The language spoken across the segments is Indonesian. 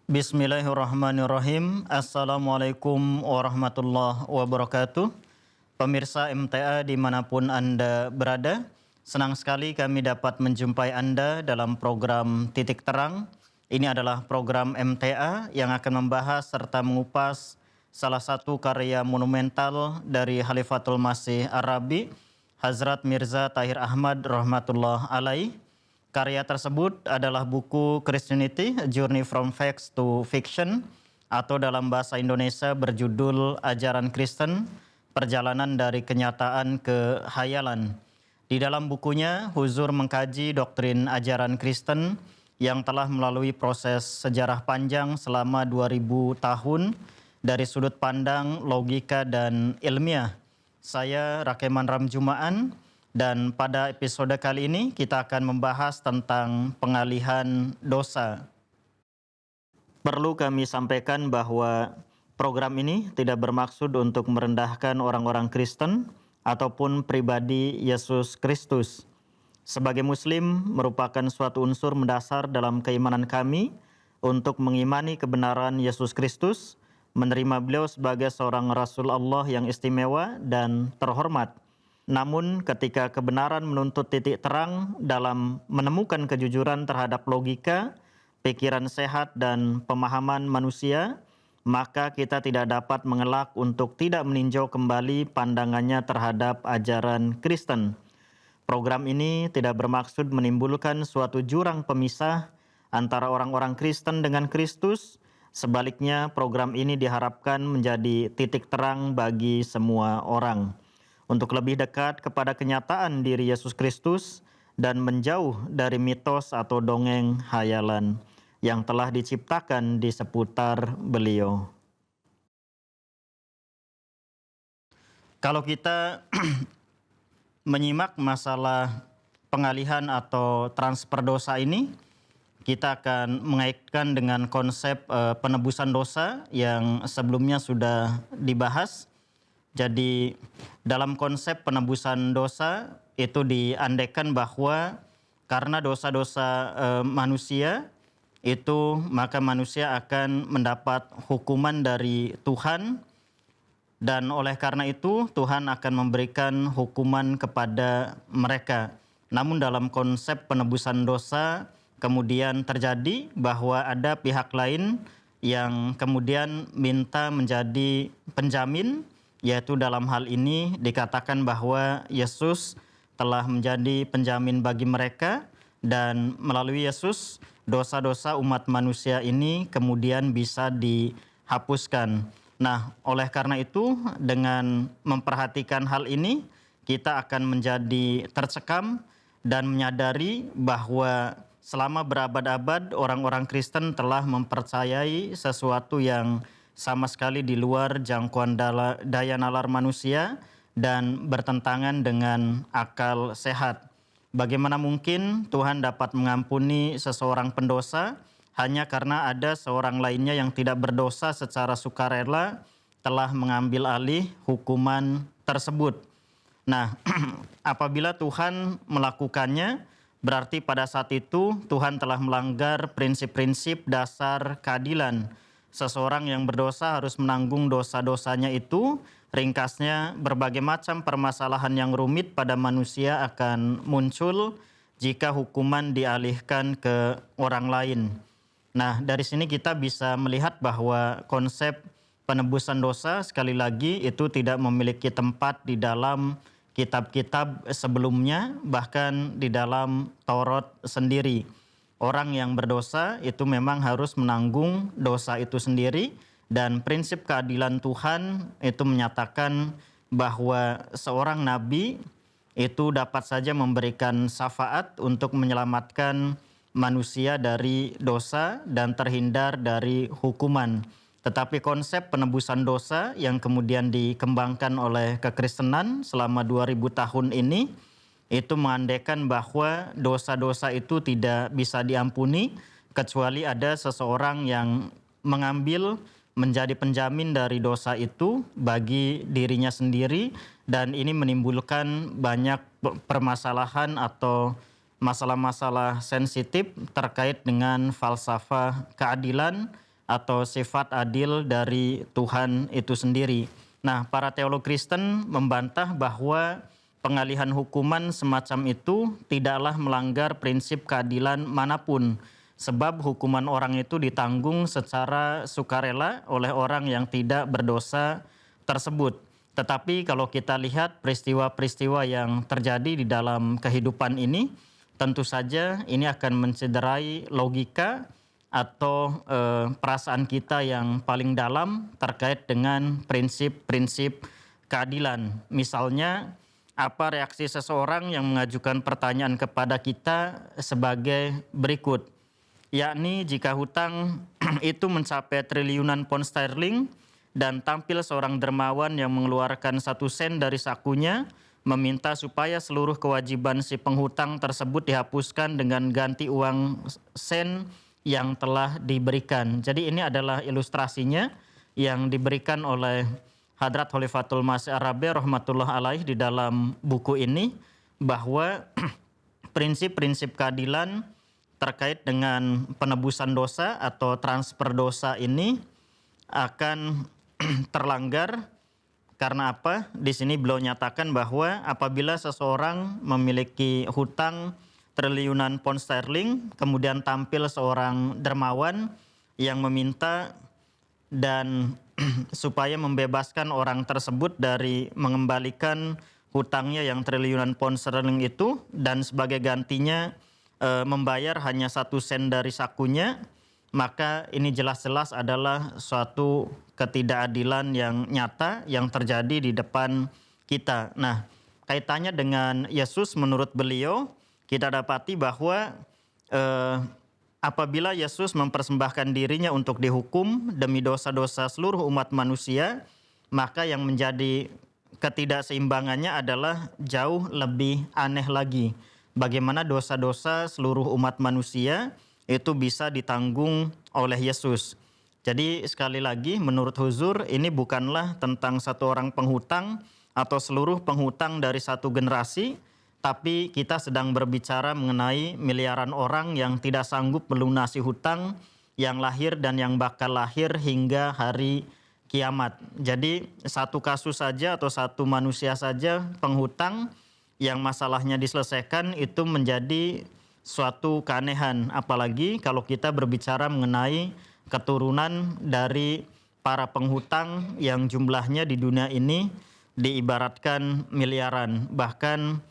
Bismillahirrahmanirrahim. Assalamualaikum warahmatullahi wabarakatuh. Pemirsa MTA dimanapun Anda berada, senang sekali kami dapat menjumpai Anda dalam program Titik Terang. Ini adalah program MTA yang akan membahas serta mengupas salah satu karya monumental dari Khalifatul Masih Ar-Rabi, Hazrat Mirza Tahir Ahmad rahmatullah alaih. Karya tersebut adalah buku Christianity, Journey from Facts to Fiction, atau dalam bahasa Indonesia berjudul Ajaran Kristen, Perjalanan dari Kenyataan ke Hayalan. Di dalam bukunya, Huzur mengkaji doktrin ajaran Kristen yang telah melalui proses sejarah panjang selama 2000 tahun dari sudut pandang logika dan ilmiah. Saya Rakeman Ramjumaan. Dan pada episode kali ini kita akan membahas tentang pengalihan dosa. Perlu kami sampaikan bahwa program ini tidak bermaksud untuk merendahkan orang-orang Kristen ataupun pribadi Yesus Kristus. Sebagai Muslim merupakan suatu unsur mendasar dalam keimanan kami untuk mengimani kebenaran Yesus Kristus, menerima beliau sebagai seorang Rasul Allah yang istimewa dan terhormat. Namun ketika kebenaran menuntut titik terang dalam menemukan kejujuran terhadap logika, pikiran sehat dan pemahaman manusia, maka kita tidak dapat mengelak untuk tidak meninjau kembali pandangannya terhadap ajaran Kristen. Program ini tidak bermaksud menimbulkan suatu jurang pemisah antara orang-orang Kristen dengan Kristus. Sebaliknya, program ini diharapkan menjadi titik terang bagi semua orang, untuk lebih dekat kepada kenyataan diri Yesus Kristus dan menjauh dari mitos atau dongeng hayalan yang telah diciptakan di seputar beliau. Kalau kita menyimak masalah pengalihan atau transfer dosa ini, kita akan mengaitkan dengan konsep penebusan dosa yang sebelumnya sudah dibahas. Jadi dalam konsep penebusan dosa itu diandaikan bahwa karena dosa-dosa manusia itu, maka manusia akan mendapat hukuman dari Tuhan, dan oleh karena itu Tuhan akan memberikan hukuman kepada mereka. Namun dalam konsep penebusan dosa kemudian terjadi bahwa ada pihak lain yang kemudian minta menjadi penjamin, yaitu dalam hal ini dikatakan bahwa Yesus telah menjadi penjamin bagi mereka, dan melalui Yesus dosa-dosa umat manusia ini kemudian bisa dihapuskan. Nah, oleh karena itu dengan memperhatikan hal ini, kita akan menjadi tercekam dan menyadari bahwa selama berabad-abad orang-orang Kristen telah mempercayai sesuatu yang sama sekali di luar jangkauan daya nalar manusia dan bertentangan dengan akal sehat. Bagaimana mungkin Tuhan dapat mengampuni seseorang pendosa hanya karena ada seorang lainnya yang tidak berdosa secara sukarela telah mengambil alih hukuman tersebut. Nah, apabila Tuhan melakukannya, berarti pada saat itu Tuhan telah melanggar prinsip-prinsip dasar keadilan. Seseorang yang berdosa harus menanggung dosa-dosanya itu. Ringkasnya, berbagai macam permasalahan yang rumit pada manusia akan muncul jika hukuman dialihkan ke orang lain. Nah, dari sini kita bisa melihat bahwa konsep penebusan dosa sekali lagi itu tidak memiliki tempat di dalam kitab-kitab sebelumnya, bahkan di dalam Taurat sendiri. Orang yang berdosa itu memang harus menanggung dosa itu sendiri, dan prinsip keadilan Tuhan itu menyatakan bahwa seorang nabi itu dapat saja memberikan syafaat untuk menyelamatkan manusia dari dosa dan terhindar dari hukuman. Tetapi konsep penebusan dosa yang kemudian dikembangkan oleh kekristenan selama 2000 tahun ini, itu mengandaikan bahwa dosa-dosa itu tidak bisa diampuni kecuali ada seseorang yang mengambil menjadi penjamin dari dosa itu bagi dirinya sendiri, dan ini menimbulkan banyak permasalahan atau masalah-masalah sensitif terkait dengan falsafah keadilan atau sifat adil dari Tuhan itu sendiri. Nah, para teolog Kristen membantah bahwa pengalihan hukuman semacam itu tidaklah melanggar prinsip keadilan manapun, sebab hukuman orang itu ditanggung secara sukarela oleh orang yang tidak berdosa tersebut. Tetapi kalau kita lihat peristiwa-peristiwa yang terjadi di dalam kehidupan ini, tentu saja ini akan mencederai logika atau perasaan kita yang paling dalam terkait dengan prinsip-prinsip keadilan. Misalnya, apa reaksi seseorang yang mengajukan pertanyaan kepada kita sebagai berikut, yakni jika hutang itu mencapai triliunan pound sterling dan tampil seorang dermawan yang mengeluarkan 1 sen dari sakunya, meminta supaya seluruh kewajiban si penghutang tersebut dihapuskan dengan ganti uang sen yang telah diberikan. Jadi ini adalah ilustrasinya yang diberikan oleh Hadrat Khalifatul Masih Ar-Rabi' rahmatullah alaih di dalam buku ini, bahwa prinsip-prinsip keadilan terkait dengan penebusan dosa atau transfer dosa ini akan terlanggar. Karena apa? Di sini beliau nyatakan bahwa apabila seseorang memiliki hutang triliunan pound sterling, kemudian tampil seorang dermawan yang meminta dan supaya membebaskan orang tersebut dari mengembalikan hutangnya yang triliunan pound sterling itu, dan sebagai gantinya membayar hanya 1 sen dari sakunya, maka ini jelas-jelas adalah suatu ketidakadilan yang nyata yang terjadi di depan kita. Nah, kaitannya dengan Yesus, menurut beliau kita dapati bahwa apabila Yesus mempersembahkan dirinya untuk dihukum demi dosa-dosa seluruh umat manusia, maka yang menjadi ketidakseimbangannya adalah jauh lebih aneh lagi. Bagaimana dosa-dosa seluruh umat manusia itu bisa ditanggung oleh Yesus. Jadi sekali lagi, menurut Huzur, ini bukanlah tentang satu orang penghutang atau seluruh penghutang dari satu generasi, tapi kita sedang berbicara mengenai miliaran orang yang tidak sanggup melunasi hutang yang lahir dan yang bakal lahir hingga hari kiamat. Jadi satu kasus saja atau satu manusia saja penghutang yang masalahnya diselesaikan itu menjadi suatu keanehan. Apalagi kalau kita berbicara mengenai keturunan dari para penghutang yang jumlahnya di dunia ini diibaratkan miliaran. Bahkan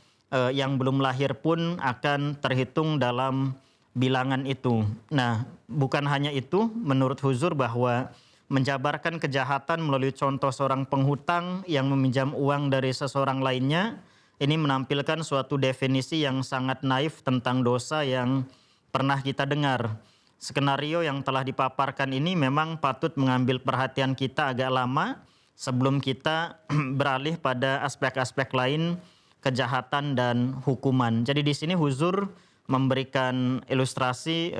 yang belum lahir pun akan terhitung dalam bilangan itu. Nah, bukan hanya itu, menurut Huzur bahwa menjabarkan kejahatan melalui contoh seorang penghutang yang meminjam uang dari seseorang lainnya, ini menampilkan suatu definisi yang sangat naif tentang dosa yang pernah kita dengar. Skenario yang telah dipaparkan ini memang patut mengambil perhatian kita agak lama sebelum kita beralih pada aspek-aspek lain kejahatan dan hukuman. Jadi di sini Huzur memberikan ilustrasi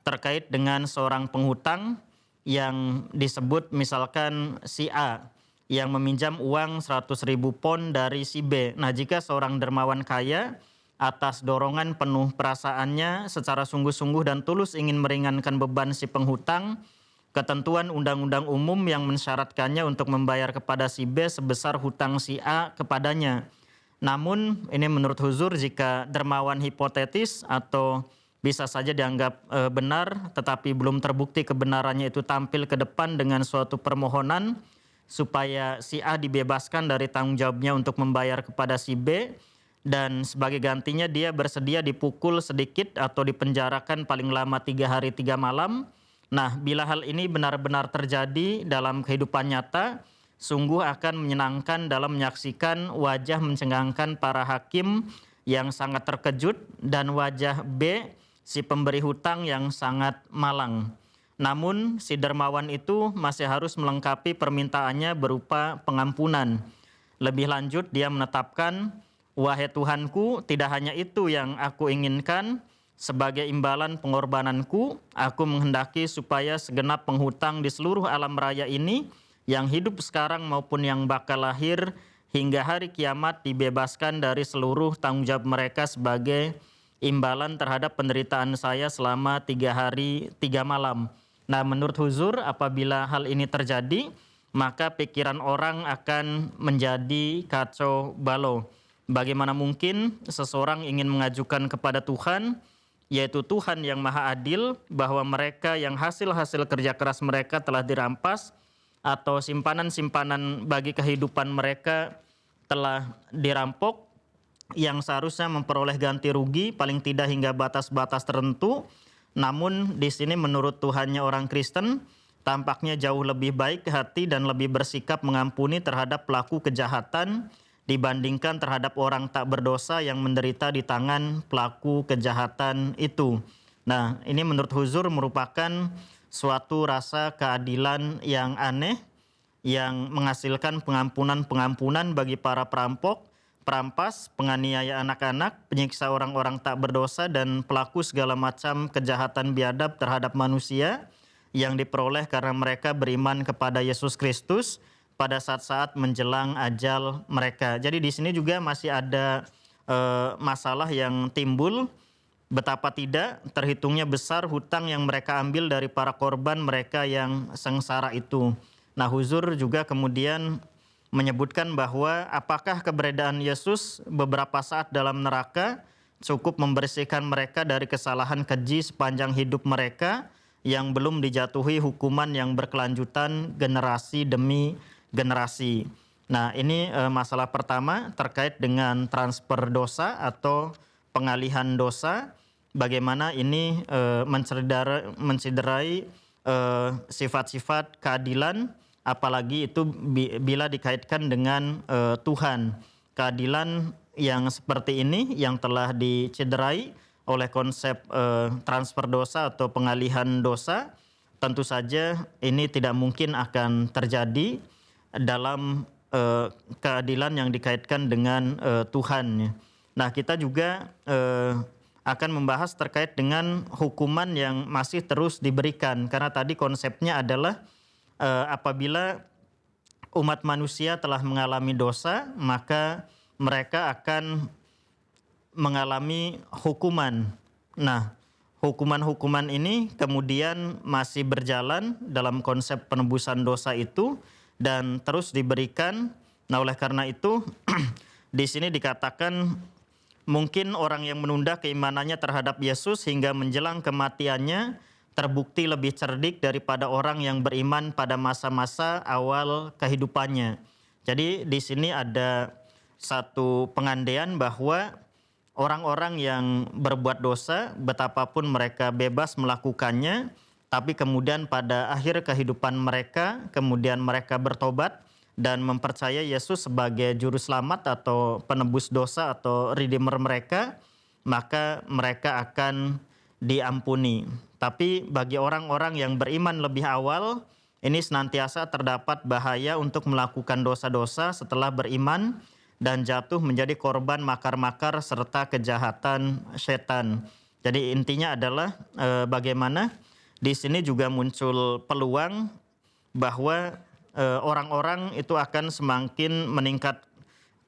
terkait dengan seorang penghutang yang disebut misalkan si A yang meminjam uang 100.000 pound dari si B. Nah, jika seorang dermawan kaya atas dorongan penuh perasaannya secara sungguh-sungguh dan tulus ingin meringankan beban si penghutang, ketentuan undang-undang umum yang mensyaratkannya untuk membayar kepada si B sebesar hutang si A kepadanya. Namun ini menurut Huzur, jika dermawan hipotetis atau bisa saja dianggap benar tetapi belum terbukti kebenarannya itu tampil ke depan dengan suatu permohonan supaya si A dibebaskan dari tanggung jawabnya untuk membayar kepada si B, dan sebagai gantinya dia bersedia dipukul sedikit atau dipenjarakan paling lama 3 hari 3 malam. Nah, bila hal ini benar-benar terjadi dalam kehidupan nyata, sungguh akan menyenangkan dalam menyaksikan wajah mencengangkan para hakim yang sangat terkejut dan wajah B, si pemberi hutang, yang sangat malang. Namun si dermawan itu masih harus melengkapi permintaannya berupa pengampunan. Lebih lanjut dia menetapkan, "Wahai Tuhanku, tidak hanya itu yang aku inginkan. Sebagai imbalan pengorbananku, aku menghendaki supaya segenap penghutang di seluruh alam raya ini, yang hidup sekarang maupun yang bakal lahir hingga hari kiamat, dibebaskan dari seluruh tanggung jawab mereka sebagai imbalan terhadap penderitaan saya selama 3 hari 3 malam. Nah, menurut Huzur, apabila hal ini terjadi, maka pikiran orang akan menjadi kacau balau. Bagaimana mungkin seseorang ingin mengajukan kepada Tuhan, yaitu Tuhan yang Maha Adil, bahwa mereka yang hasil-hasil kerja keras mereka telah dirampas, atau simpanan-simpanan bagi kehidupan mereka telah dirampok, yang seharusnya memperoleh ganti rugi paling tidak hingga batas-batas tertentu. Namun di sini menurut Tuhannya orang Kristen tampaknya jauh lebih baik hati dan lebih bersikap mengampuni terhadap pelaku kejahatan dibandingkan terhadap orang tak berdosa yang menderita di tangan pelaku kejahatan itu. Nah, ini menurut Huzur merupakan suatu rasa keadilan yang aneh yang menghasilkan pengampunan-pengampunan bagi para perampok, perampas, penganiaya anak-anak, penyiksa orang-orang tak berdosa, dan pelaku segala macam kejahatan biadab terhadap manusia yang diperoleh karena mereka beriman kepada Yesus Kristus pada saat-saat menjelang ajal mereka. Jadi di sini juga masih ada masalah yang timbul. Betapa tidak terhitungnya besar hutang yang mereka ambil dari para korban mereka yang sengsara itu. Nah, Huzur juga kemudian menyebutkan bahwa apakah keberadaan Yesus beberapa saat dalam neraka cukup membersihkan mereka dari kesalahan keji sepanjang hidup mereka yang belum dijatuhi hukuman yang berkelanjutan generasi demi generasi. Nah, ini masalah pertama terkait dengan transfer dosa atau pengalihan dosa. Bagaimana ini mencederai sifat-sifat keadilan, apalagi itu bila dikaitkan dengan Tuhan. Keadilan yang seperti ini yang telah dicederai oleh konsep transfer dosa atau pengalihan dosa, tentu saja ini tidak mungkin akan terjadi dalam keadilan yang dikaitkan dengan Tuhan. Nah, kita juga akan membahas terkait dengan hukuman yang masih terus diberikan, karena tadi konsepnya adalah apabila umat manusia telah mengalami dosa, maka mereka akan mengalami hukuman. Nah, hukuman-hukuman ini kemudian masih berjalan dalam konsep penebusan dosa itu dan terus diberikan. Nah, oleh karena itu di sini dikatakan mungkin orang yang menunda keimanannya terhadap Yesus hingga menjelang kematiannya terbukti lebih cerdik daripada orang yang beriman pada masa-masa awal kehidupannya. Jadi di sini ada satu pengandaian bahwa orang-orang yang berbuat dosa, betapapun mereka bebas melakukannya, tapi kemudian pada akhir kehidupan mereka, kemudian mereka bertobat dan mempercayai Yesus sebagai juru selamat atau penebus dosa atau redeemer mereka, maka mereka akan diampuni. Tapi bagi orang-orang yang beriman lebih awal, ini senantiasa terdapat bahaya untuk melakukan dosa-dosa setelah beriman dan jatuh menjadi korban makar-makar serta kejahatan setan. Jadi intinya adalah bagaimana di sini juga muncul peluang bahwa orang-orang itu akan semakin meningkat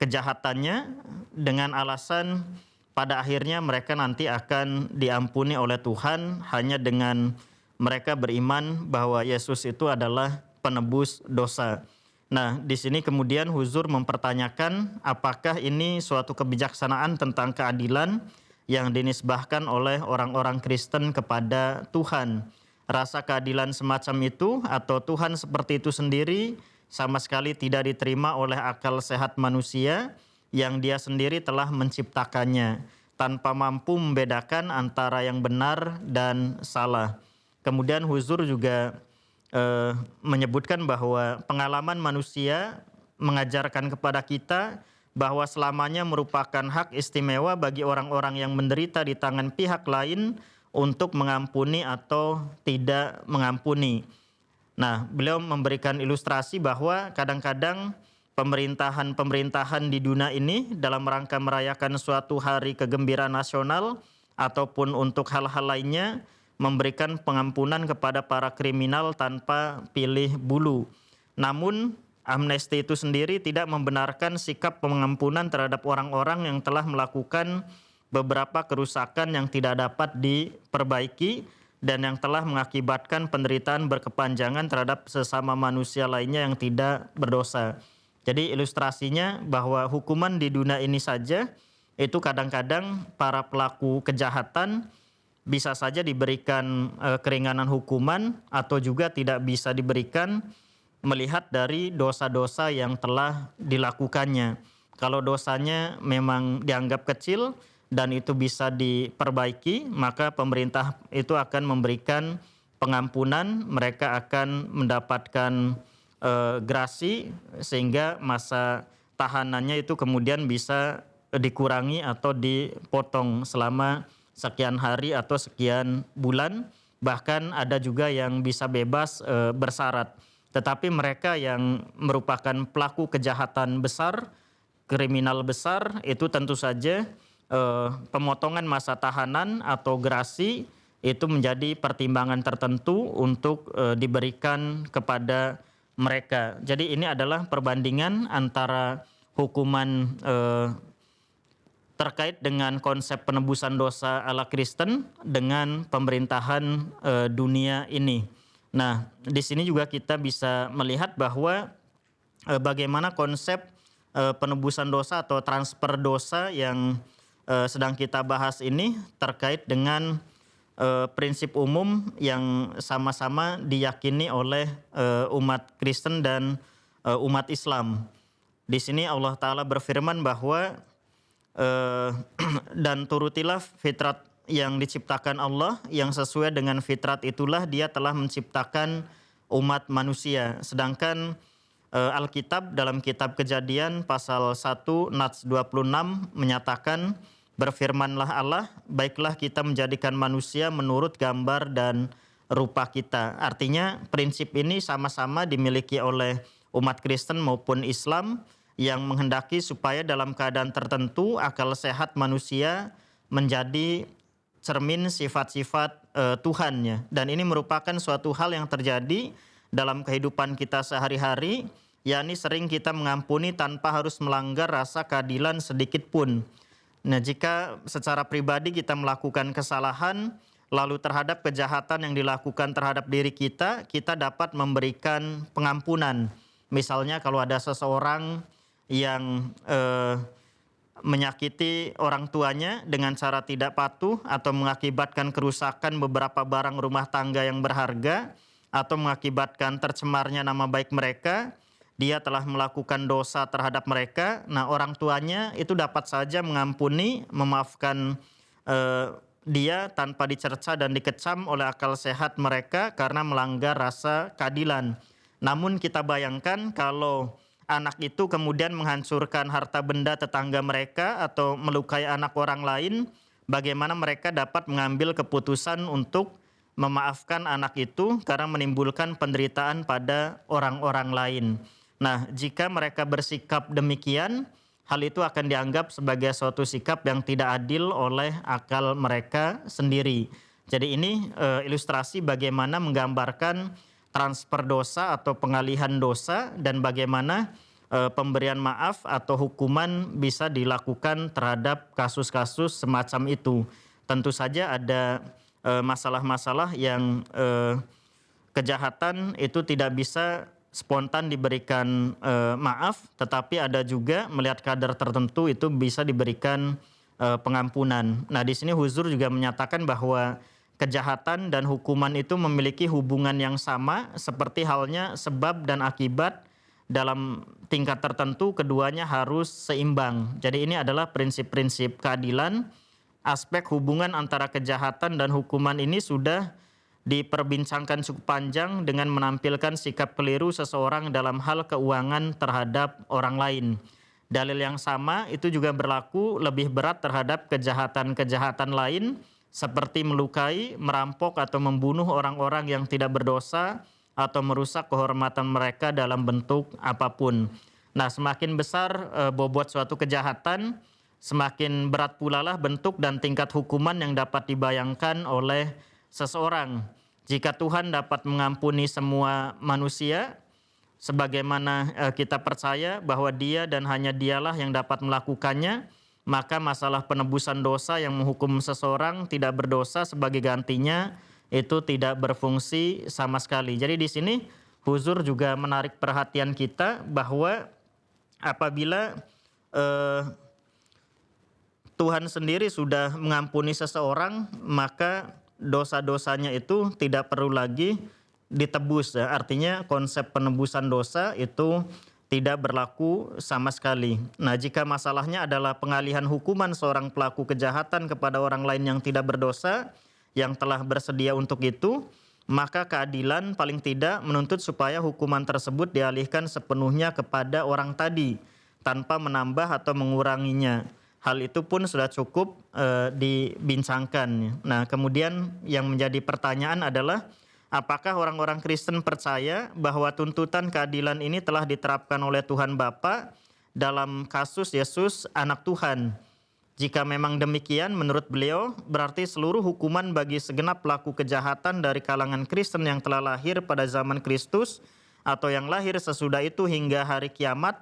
kejahatannya dengan alasan pada akhirnya mereka nanti akan diampuni oleh Tuhan hanya dengan mereka beriman bahwa Yesus itu adalah penebus dosa. Nah, di sini kemudian Huzur mempertanyakan apakah ini suatu kebijaksanaan tentang keadilan yang dinisbahkan oleh orang-orang Kristen kepada Tuhan. Rasa keadilan semacam itu atau Tuhan seperti itu sendiri sama sekali tidak diterima oleh akal sehat manusia yang dia sendiri telah menciptakannya tanpa mampu membedakan antara yang benar dan salah. Kemudian Huzur juga menyebutkan bahwa pengalaman manusia mengajarkan kepada kita bahwa selamanya merupakan hak istimewa bagi orang-orang yang menderita di tangan pihak lain untuk mengampuni atau tidak mengampuni. Nah, beliau memberikan ilustrasi bahwa kadang-kadang pemerintahan di dunia ini dalam rangka merayakan suatu hari kegembiraan nasional ataupun untuk hal-hal lainnya memberikan pengampunan kepada para kriminal tanpa pilih bulu. Namun, amnesti itu sendiri tidak membenarkan sikap pengampunan terhadap orang-orang yang telah melakukan beberapa kerusakan yang tidak dapat diperbaiki dan yang telah mengakibatkan penderitaan berkepanjangan terhadap sesama manusia lainnya yang tidak berdosa. Jadi ilustrasinya bahwa hukuman di dunia ini saja itu kadang-kadang para pelaku kejahatan bisa saja diberikan keringanan hukuman atau juga tidak bisa diberikan melihat dari dosa-dosa yang telah dilakukannya. Kalau dosanya memang dianggap kecil dan itu bisa diperbaiki, maka pemerintah itu akan memberikan pengampunan, mereka akan mendapatkan grasi sehingga masa tahanannya itu kemudian bisa dikurangi atau dipotong selama sekian hari atau sekian bulan, bahkan ada juga yang bisa bebas bersyarat. Tetapi mereka yang merupakan pelaku kejahatan besar, kriminal besar, itu tentu saja pemotongan masa tahanan atau grasi itu menjadi pertimbangan tertentu untuk diberikan kepada mereka. Jadi ini adalah perbandingan antara hukuman terkait dengan konsep penebusan dosa ala Kristen dengan pemerintahan dunia ini. Nah, di sini juga kita bisa melihat bahwa bagaimana konsep penebusan dosa atau transfer dosa yang sedang kita bahas ini terkait dengan prinsip umum yang sama-sama diyakini oleh umat Kristen dan umat Islam. Di sini Allah Ta'ala berfirman bahwa dan turutilah fitrat yang diciptakan Allah, yang sesuai dengan fitrat itulah dia telah menciptakan umat manusia. Sedangkan Alkitab dalam kitab Kejadian pasal 1 Nats 26 menyatakan, berfirmanlah Allah, baiklah kita menjadikan manusia menurut gambar dan rupa kita. Artinya prinsip ini sama-sama dimiliki oleh umat Kristen maupun Islam yang menghendaki supaya dalam keadaan tertentu akal sehat manusia menjadi cermin sifat-sifat Tuhannya. Dan ini merupakan suatu hal yang terjadi dalam kehidupan kita sehari-hari, yakni sering kita mengampuni tanpa harus melanggar rasa keadilan sedikit pun. Nah, jika secara pribadi kita melakukan kesalahan, lalu terhadap kejahatan yang dilakukan terhadap diri kita, kita dapat memberikan pengampunan. Misalnya kalau ada seseorang yang menyakiti orang tuanya dengan cara tidak patuh atau mengakibatkan kerusakan beberapa barang rumah tangga yang berharga atau mengakibatkan tercemarnya nama baik mereka, dia telah melakukan dosa terhadap mereka. Nah, orang tuanya itu dapat saja mengampuni, memaafkan dia tanpa dicerca dan dikecam oleh akal sehat mereka karena melanggar rasa keadilan. Namun kita bayangkan kalau anak itu kemudian menghancurkan harta benda tetangga mereka atau melukai anak orang lain, bagaimana mereka dapat mengambil keputusan untuk memaafkan anak itu karena menimbulkan penderitaan pada orang-orang lain. Nah, jika mereka bersikap demikian, hal itu akan dianggap sebagai suatu sikap yang tidak adil oleh akal mereka sendiri. Jadi ini ilustrasi bagaimana menggambarkan transfer dosa atau pengalihan dosa dan bagaimana pemberian maaf atau hukuman bisa dilakukan terhadap kasus-kasus semacam itu. Tentu saja ada masalah-masalah yang kejahatan itu tidak bisa spontan diberikan maaf, tetapi ada juga melihat kadar tertentu itu bisa diberikan pengampunan. Nah, di sini Huzur juga menyatakan bahwa kejahatan dan hukuman itu memiliki hubungan yang sama, seperti halnya sebab dan akibat. Dalam tingkat tertentu keduanya harus seimbang. Jadi ini adalah prinsip-prinsip keadilan. Aspek hubungan antara kejahatan dan hukuman ini sudah diperbincangkan cukup panjang dengan menampilkan sikap keliru seseorang dalam hal keuangan terhadap orang lain. Dalil yang sama itu juga berlaku lebih berat terhadap kejahatan-kejahatan lain seperti melukai, merampok atau membunuh orang-orang yang tidak berdosa atau merusak kehormatan mereka dalam bentuk apapun. Nah, semakin besar bobot suatu kejahatan, semakin berat pula lah bentuk dan tingkat hukuman yang dapat dibayangkan oleh seseorang. Jika Tuhan dapat mengampuni semua manusia, sebagaimana kita percaya bahwa Dia dan hanya Dialah yang dapat melakukannya, maka masalah penebusan dosa yang menghukum seseorang tidak berdosa sebagai gantinya itu tidak berfungsi sama sekali. Jadi di sini Huzur juga menarik perhatian kita bahwa apabila Tuhan sendiri sudah mengampuni seseorang, maka dosa-dosanya itu tidak perlu lagi ditebus. Ya. Artinya konsep penebusan dosa itu tidak berlaku sama sekali. Nah, jika masalahnya adalah pengalihan hukuman seorang pelaku kejahatan kepada orang lain yang tidak berdosa, yang telah bersedia untuk itu, maka keadilan paling tidak menuntut supaya hukuman tersebut dialihkan sepenuhnya kepada orang tadi, tanpa menambah atau menguranginya. Hal itu pun sudah cukup dibincangkan. Nah, kemudian yang menjadi pertanyaan adalah, apakah orang-orang Kristen percaya bahwa tuntutan keadilan ini telah diterapkan oleh Tuhan Bapa dalam kasus Yesus anak Tuhan? Jika memang demikian, menurut beliau, berarti seluruh hukuman bagi segenap pelaku kejahatan dari kalangan Kristen yang telah lahir pada zaman Kristus atau yang lahir sesudah itu hingga hari kiamat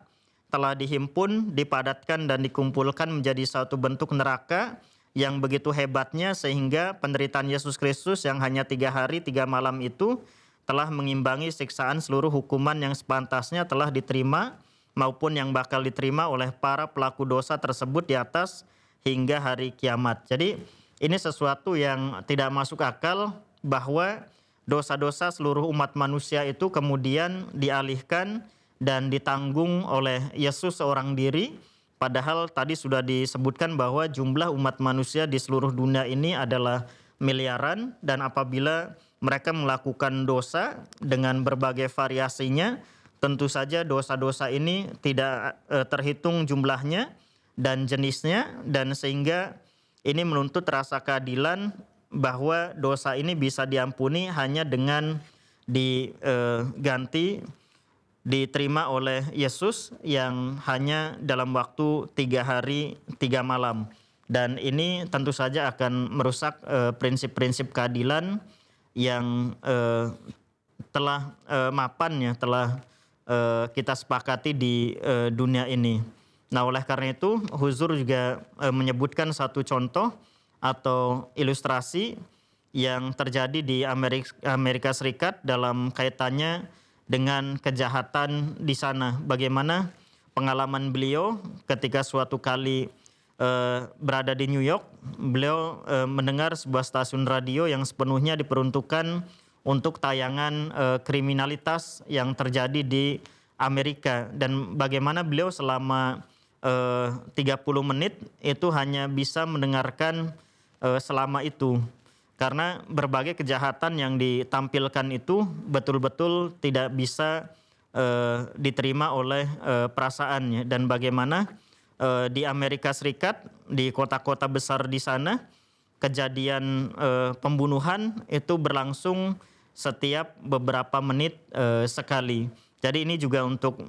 telah dihimpun, dipadatkan, dan dikumpulkan menjadi satu bentuk neraka yang begitu hebatnya sehingga penderitaan Yesus Kristus yang hanya 3 hari 3 malam itu telah mengimbangi siksaan seluruh hukuman yang sepantasnya telah diterima maupun yang bakal diterima oleh para pelaku dosa tersebut di atas hingga hari kiamat. Jadi ini sesuatu yang tidak masuk akal bahwa dosa-dosa seluruh umat manusia itu kemudian dialihkan dan ditanggung oleh Yesus seorang diri. Padahal tadi sudah disebutkan bahwa jumlah umat manusia di seluruh dunia ini adalah miliaran, dan apabila mereka melakukan dosa dengan berbagai variasinya, tentu saja dosa-dosa ini tidak terhitung jumlahnya dan jenisnya, dan sehingga ini menuntut rasa keadilan bahwa dosa ini bisa diampuni hanya dengan diganti, diterima oleh Yesus yang hanya dalam waktu 3 hari 3 malam. Dan ini tentu saja akan merusak prinsip-prinsip keadilan yang telah mapan ya, telah kita sepakati di dunia ini. Nah, oleh karena itu Huzur juga menyebutkan satu contoh atau ilustrasi yang terjadi di Amerika Serikat dalam kaitannya dengan kejahatan di sana. Bagaimana pengalaman beliau ketika suatu kali berada di New York, beliau mendengar sebuah stasiun radio yang sepenuhnya diperuntukkan untuk tayangan kriminalitas yang terjadi di Amerika, dan bagaimana beliau selama 30 menit itu hanya bisa mendengarkan selama itu. Karena berbagai kejahatan yang ditampilkan itu betul-betul tidak bisa diterima oleh perasaannya. Dan bagaimana di Amerika Serikat, di kota-kota besar di sana, kejadian pembunuhan itu berlangsung setiap beberapa menit sekali. Jadi ini juga untuk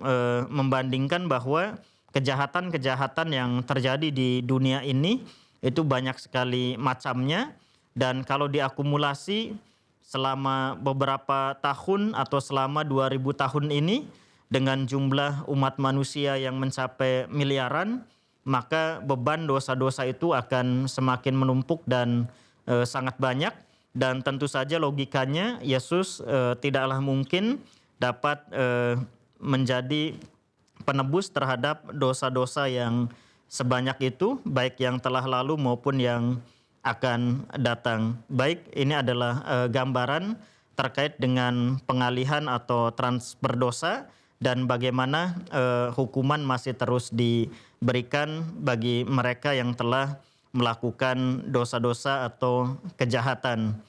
membandingkan bahwa kejahatan-kejahatan yang terjadi di dunia ini itu banyak sekali macamnya. Dan kalau diakumulasi selama beberapa tahun atau selama 2000 tahun ini dengan jumlah umat manusia yang mencapai miliaran, maka beban dosa-dosa itu akan semakin menumpuk dan sangat banyak. Dan tentu saja logikanya Yesus tidaklah mungkin dapat menjadi penebus terhadap dosa-dosa yang sebanyak itu, baik yang telah lalu maupun yang akan datang. Baik, ini adalah gambaran terkait dengan pengalihan atau transfer dosa dan bagaimana hukuman masih terus diberikan bagi mereka yang telah melakukan dosa-dosa atau kejahatan.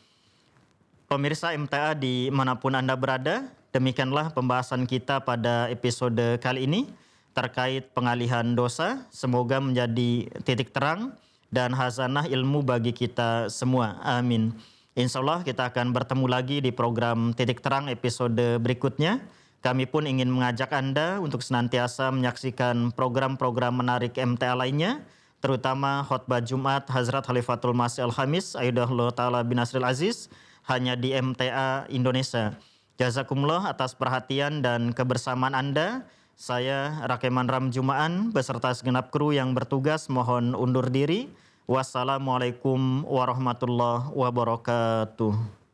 Pemirsa MTA dimanapun Anda berada, demikianlah pembahasan kita pada episode kali ini terkait pengalihan dosa. Semoga menjadi titik terang dan hazanah ilmu bagi kita semua. Amin. Insya Allah kita akan bertemu lagi di program Titik Terang episode berikutnya. Kami pun ingin mengajak Anda untuk senantiasa menyaksikan program-program menarik MTA lainnya, terutama khotbah Jumat Hazrat Khalifatul Masih Al-Khamis Ayyadahullah Ta'ala bin Nasril Aziz hanya di MTA Indonesia. Jazakumullah atas perhatian dan kebersamaan Anda. Saya Rakeman Ramjumaan beserta segenap kru yang bertugas mohon undur diri. Wassalamualaikum warahmatullahi wabarakatuh.